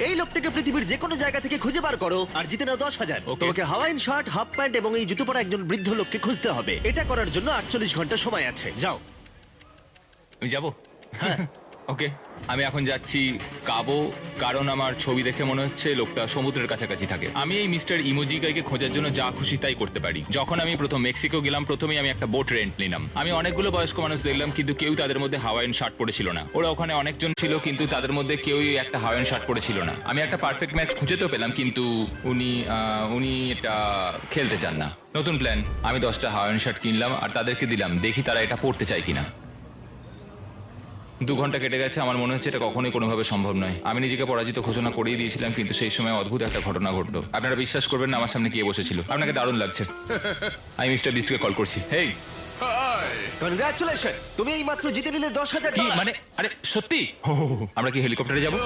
এই লোকটাকে পৃথিবীর যে কোনো জায়গা থেকে খুঁজে বার করো আর জিতে নাও 10,000। Okay. তোমাকে হাওয়াইন শার্ট, হাফ প্যান্ট এবং এই জুতো পরা একজন বৃদ্ধ লোককে খুঁজতে হবে। এটা করার জন্য 48 ঘন্টা সময় আছে। যাও। আমি যাব ওকে আমি এখন যাচ্ছি কাবো, কারণ আমার ছবি দেখে মনে হচ্ছে লোকটা সমুদ্রের কাছাকাছি থাকে। আমি এই মিস্টার ইমোজি গাইকে খোঁজার জন্য যা খুশি তাই করতে পারি। যখন আমি প্রথম মেক্সিকো গেলাম, প্রথমেই আমি একটা বোট রেন্ট নিলাম। আমি অনেকগুলো বয়স্ক মানুষ দেখলাম, কিন্তু কেউ তাদের মধ্যে হাওয়াইয়ান শার্ট পরেছিল না। ওরা ওখানে অনেকজন ছিল, কিন্তু তাদের মধ্যে কেউই একটা হাওয়াইয়ান শার্ট পরেছিল না। আমি একটা পারফেক্ট ম্যাচ খুঁজে তো পেলাম, কিন্তু উনি এটা খেলতে চান না। নতুন প্ল্যান, আমি 10টা হাওয়াইয়ান শার্ট কিনলাম আর তাদেরকে দিলাম, দেখি তারা এটা পরতে চায় কিনা। 2 ঘন্টা কেটে গেছে, আমার মনে হচ্ছে এটা কখনোই কোনোভাবে সম্ভব নয়। আমি নিজেকে পরাজিত ঘোষণা করিয়ে দিয়েছিলাম, কিন্তু সেই সময় অদ্ভুত একটা ঘটনা ঘটলো। আপনারা বিশ্বাস করবেন না, আমার সামনে কে বসেছিল। আপনাকে দারুণ লাগছে। আমি মিস্টার বিস্টকে কল করছি। হেই, কনগ্রাচুলেশন, তুমি এই মাত্র জিতে নিলে 10,000 কি ডলার। মানে? আরে সত্যি? আমরা কি হেলিকপ্টারে যাবো?